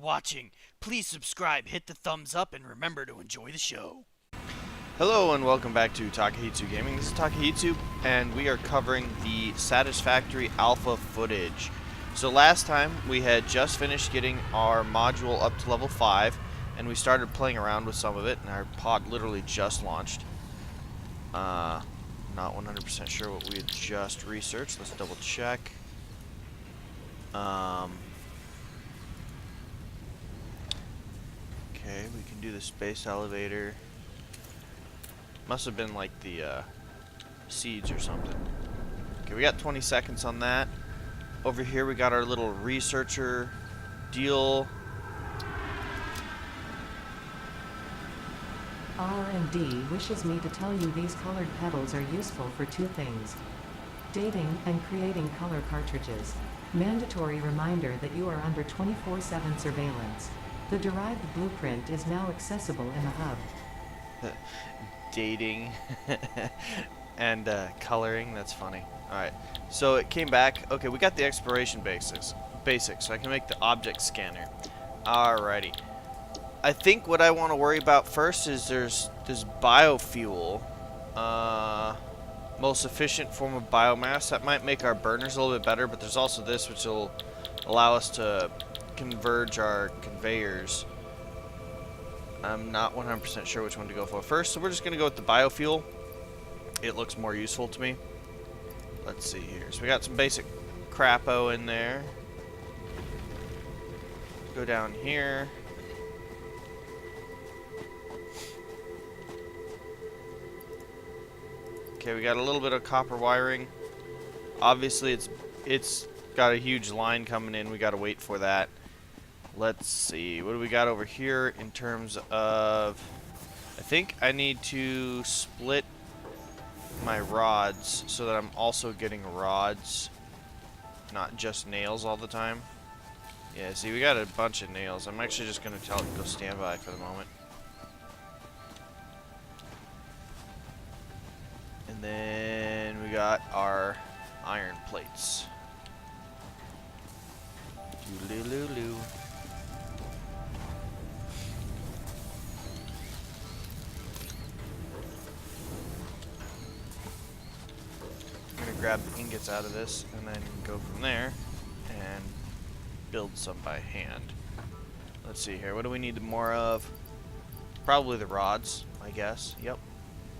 watching. Please subscribe, hit the thumbs up, and remember to enjoy the show. Hello and welcome back to Takehitsu Gaming. This is Takehitsu, and we are covering the Satisfactory alpha footage. So last time we had just finished getting our module up to level 5, and we started playing around with some of it, and our pod literally just launched. Not 100% sure what we had just researched. Let's double check. Okay, we can do the space elevator. Must have been like the seeds or something. Okay, we got 20 seconds on that. Over here we got our little researcher deal. R&D wishes me to tell you these colored petals are useful for two things: dating and creating color cartridges. Mandatory reminder that you are under 24/7 surveillance. The derived blueprint is now accessible in the hub. Dating and coloring, that's funny. Alright, so it came back. Okay, we got the exploration basics, so I can make the object scanner. Alrighty. I think what I want to worry about first is there's this biofuel, most efficient form of biomass. That might make our burners a little bit better, but there's also this which will allow us to converge our conveyors. I'm not 100% sure which one to go for first, so we're just going to go with the biofuel. It looks more useful to me. Let's see here. So we got some basic crapo in there. Go down here. Okay, we got a little bit of copper wiring. Obviously, it's got a huge line coming in. We got to wait for that. Let's see. What do we got over here in terms of... I think I need to split my rods so that I'm also getting rods, not just nails all the time. Yeah, see, we got a bunch of nails. I'm actually just going to tell it to go stand by for the moment. And then we got our iron plates. Doo-loo-loo-loo. I'm gonna grab the ingots out of this and then go from there and build some by hand. Let's see here. What do we need more of? Probably the rods, I guess. Yep.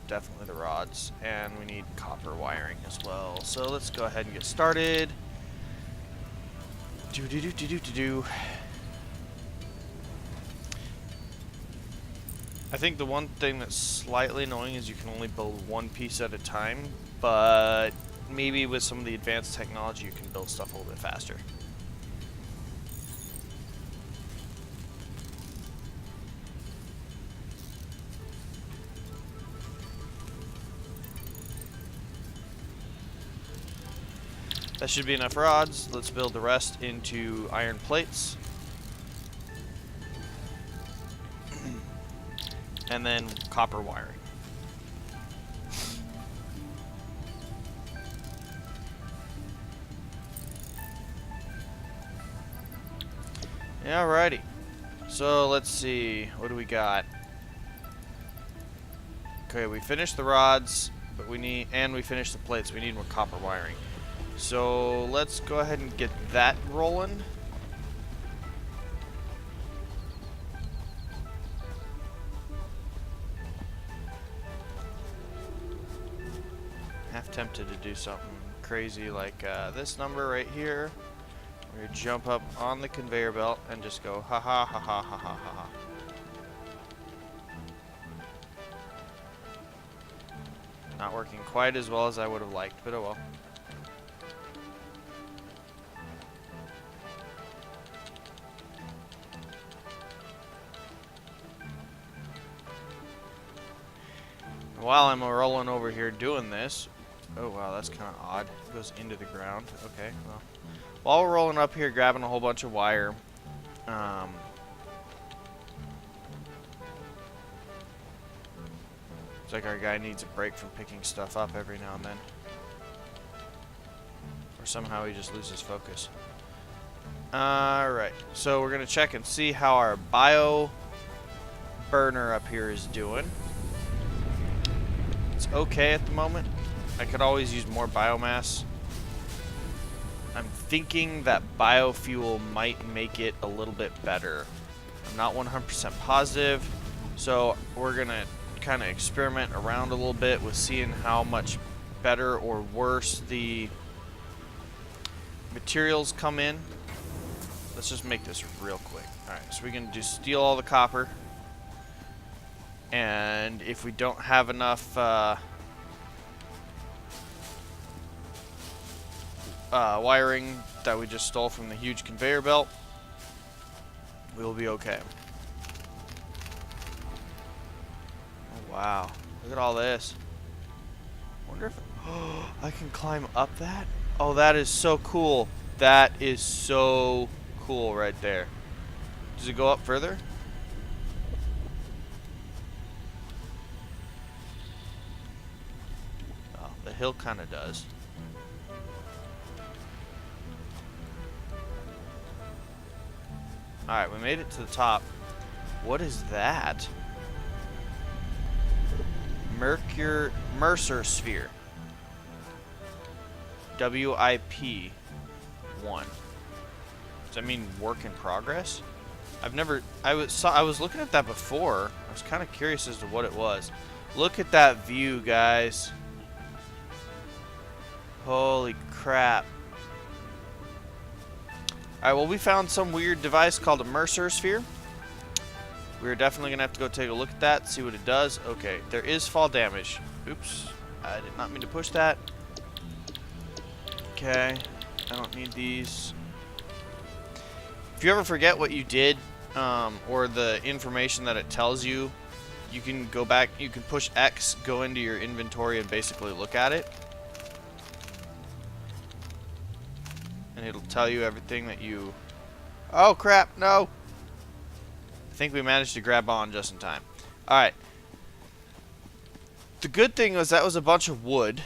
Definitely the rods, and we need copper wiring as well. So let's go ahead and get started. I think the one thing that's slightly annoying is you can only build one piece at a time, but maybe with some of the advanced technology you can build stuff a little bit faster. That should be enough rods. Let's build the rest into iron plates. And then copper wiring. Alrighty. So let's see. What do we got? Okay, we finished the rods, but we finished the plates. We need more copper wiring. So let's go ahead and get that rolling. Half tempted to do something crazy like this number right here. We're gonna jump up on the conveyor belt and just go ha ha ha ha ha ha ha ha. Not working quite as well as I would have liked, but oh well. While I'm rolling over here doing this, oh wow, that's kind of odd. It goes into the ground. Okay, well, while we're rolling up here, grabbing a whole bunch of wire, it's like our guy needs a break from picking stuff up every now and then, or somehow he just loses focus. Alright, so we're going to check and see how our bio burner up here is doing. It's okay at the moment. I could always use more biomass. I'm thinking that biofuel might make it a little bit better. I'm not 100% positive, so we're going to kind of experiment around a little bit with seeing how much better or worse the materials come in. Let's just make this real quick. Alright, so we can just steal all the copper. And if we don't have enough wiring that we just stole from the huge conveyor belt, we'll be okay. Oh, wow. Look at all this. Wonder if I can climb up that? Oh, that is so cool. That is so cool right there. Does it go up further? Oh, the hill kind of does. Alright, we made it to the top. What is that? Mercer Sphere. WIP 1. Does that mean work in progress? I've never. I was looking at that before. I was kind of curious as to what it was. Look at that view, guys. Holy crap. Alright, well, we found some weird device called a Mercer Sphere. We're definitely going to have to go take a look at that, see what it does. Okay, there is fall damage. Oops. I did not mean to push that. Okay. I don't need these. If you ever forget what you did, or the information that it tells you, you can go back, you can push X, go into your inventory, and basically look at it. And it'll tell you everything that you... Oh, crap, no! I think we managed to grab on just in time. Alright. The good thing was that was a bunch of wood.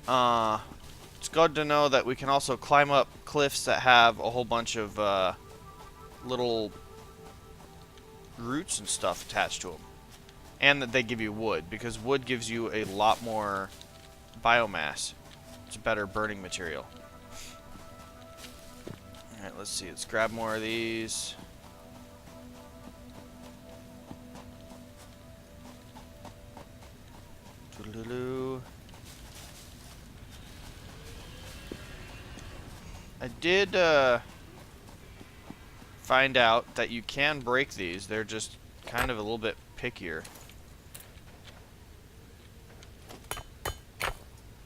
It's good to know that we can also climb up cliffs that have a whole bunch of little roots and stuff attached to them. And that they give you wood, because wood gives you a lot more biomass. It's a better burning material. Alright, let's see. Let's grab more of these. Toodaloo. I did find out that you can break these. They're just kind of a little bit pickier.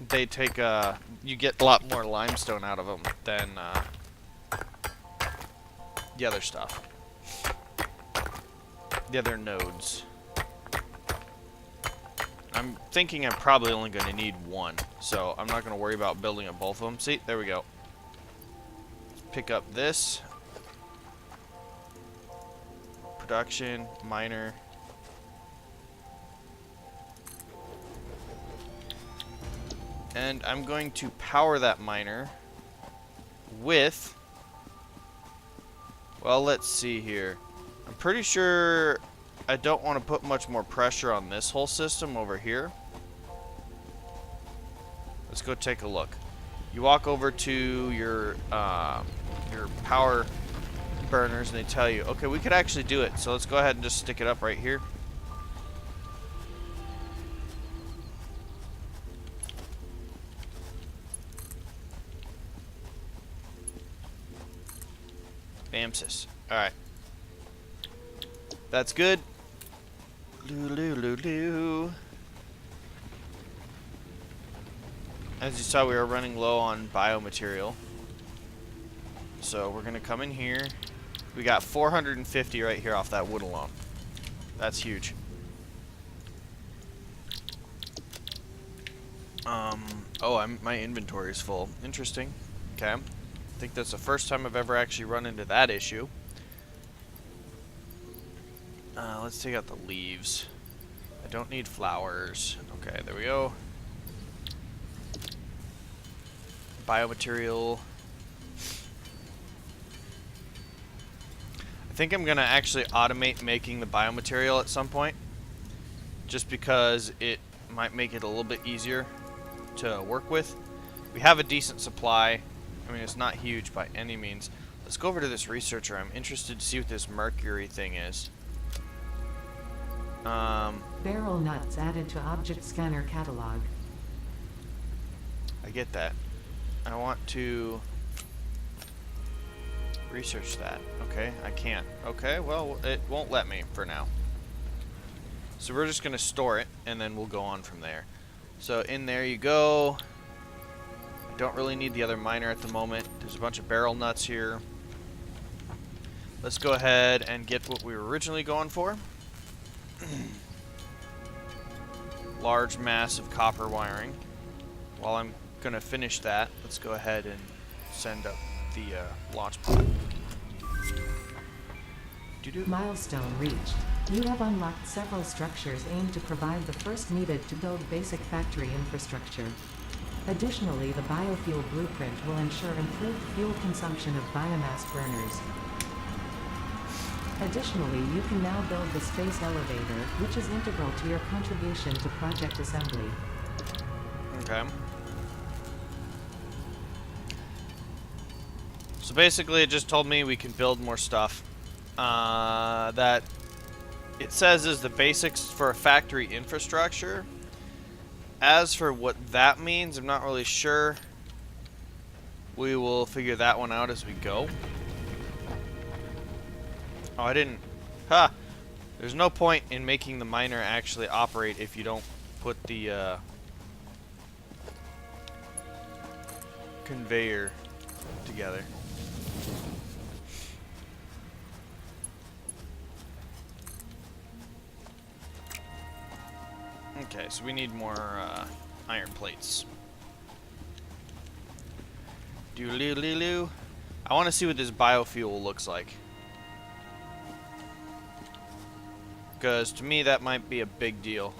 They take you get a lot more limestone out of them than the other stuff. The other nodes. I'm thinking I'm probably only going to need one, so I'm not going to worry about building up both of them. See, there we go. Pick up this. Production, miner. And I'm going to power that miner with... Well, let's see here. I'm pretty sure I don't want to put much more pressure on this whole system over here. Let's go take a look. You walk over to your power burners and they tell you, okay, we could actually do it. So let's go ahead and just stick it up right here. Bamsis. Alright. That's good. Loo. As you saw, we are running low on biomaterial. So we're going to come in here. We got 450 right here off that wood alone. That's huge. Oh, my inventory is full. Interesting. Okay. I think that's the first time I've ever actually run into that issue. Let's take out the leaves. I don't need flowers. Okay, there we go. Biomaterial. I think I'm gonna actually automate making the biomaterial at some point, just because it might make it a little bit easier to work with. We have a decent supply. I mean, it's not huge by any means. Let's go over to this researcher. I'm interested to see what this mercury thing is. Barrel nuts added to object scanner catalog. I get that. I want to research that. Okay, I can't. Okay, well, it won't let me for now. So we're just going to store it, and then we'll go on from there. So in there you go. I don't really need the other miner at the moment. There's a bunch of barrel nuts here. Let's go ahead and get what we were originally going for. Large mass of copper wiring. While I'm going to finish that, let's go ahead and send up the launch pod. Milestone reached. You have unlocked several structures aimed to provide the first needed to build basic factory infrastructure. Additionally, the biofuel blueprint will ensure improved fuel consumption of biomass burners. Additionally, you can now build the space elevator, which is integral to your contribution to project assembly. Okay. So basically, it just told me we can build more stuff. That it says is the basics for a factory infrastructure. As for what that means, I'm not really sure. We will figure that one out as we go. Oh, I didn't. Ha! There's no point in making the miner actually operate if you don't put the conveyor together. Okay, so we need more iron plates. Doodle-doo-doo-doo. I want to see what this biofuel looks like. Because to me that might be a big deal.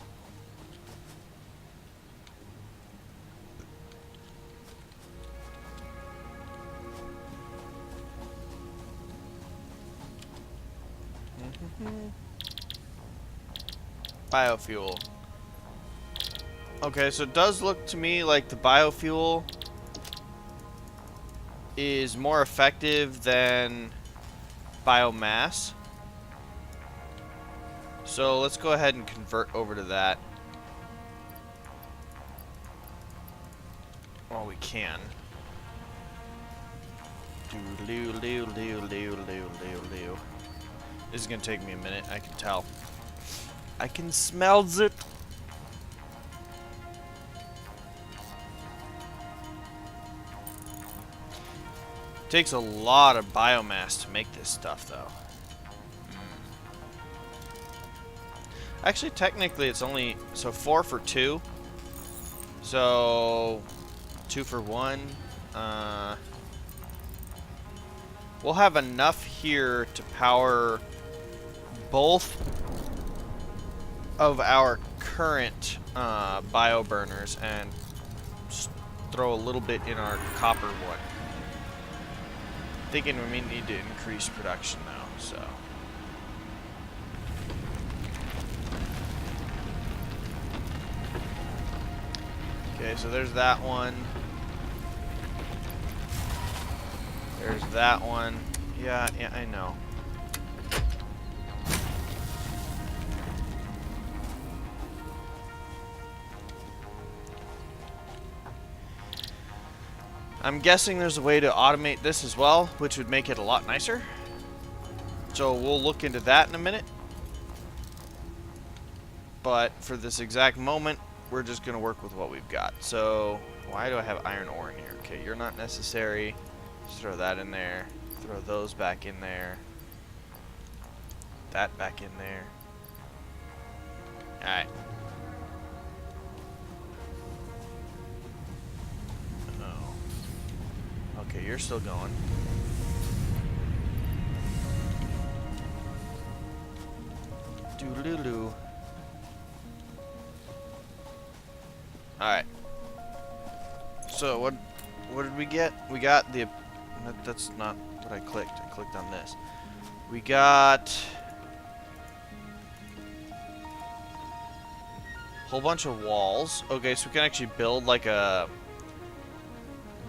Biofuel. Okay, so it does look to me like the biofuel is more effective than biomass. So let's go ahead and convert over to that. Well, we can. This is gonna take me a minute, I can tell. I can smell it. Takes a lot of biomass to make this stuff, though. Actually, technically, it's only 4 for 2. So 2 for 1. We'll have enough here to power both of our current bio burners and just throw a little bit in our copper one. Thinking we may need to increase production now, so. Okay, so there's that one. There's that one. Yeah, I know. I'm guessing there's a way to automate this as well, which would make it a lot nicer. So we'll look into that in a minute. But for this exact moment, we're just going to work with what we've got. So why do I have iron ore in here? Okay, you're not necessary. Just throw that in there. Throw those back in there. That back in there. Alright. Okay, you're still going. Doodle-doo. Alright. So what did we get? We got the that's not what I clicked. I clicked on this. We got a whole bunch of walls. Okay, so we can actually build like a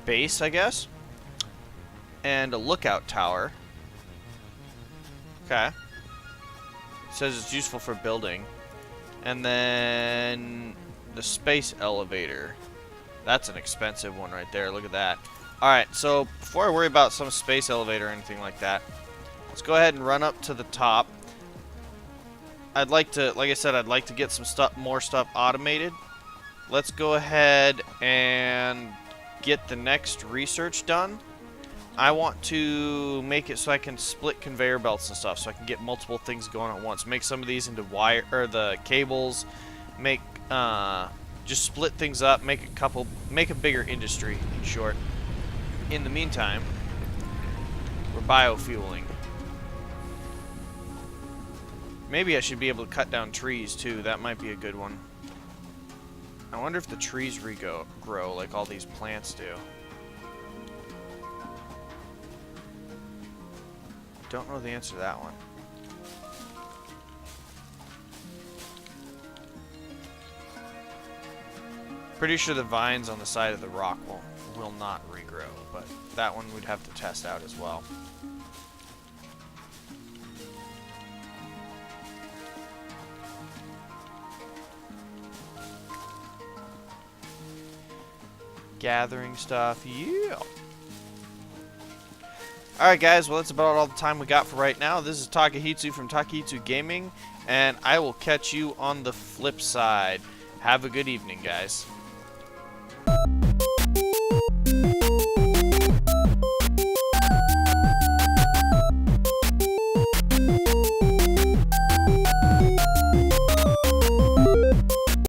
base, I guess. And a lookout tower. Okay. It says it's useful for building. And then the space elevator. That's an expensive one right there. Look at that. Alright, so before I worry about some space elevator or anything like that, let's go ahead and run up to the top. I'd like to, like I said, I'd like to get some stuff, more stuff automated. Let's go ahead and get the next research done. I want to make it so I can split conveyor belts and stuff, so I can get multiple things going at once. Make some of these into wire or the cables. Make just split things up. Make a bigger industry. In short. In the meantime, we're biofueling. Maybe I should be able to cut down trees too. That might be a good one. I wonder if the trees grow like all these plants do. Don't know the answer to that one. Pretty sure the vines on the side of the rock will not regrow, but that one we'd have to test out as well. Gathering stuff, yeah. Alright guys, well that's about all the time we got for right now. This is Takehitsu from Takehitsu Gaming, and I will catch you on the flip side. Have a good evening, guys.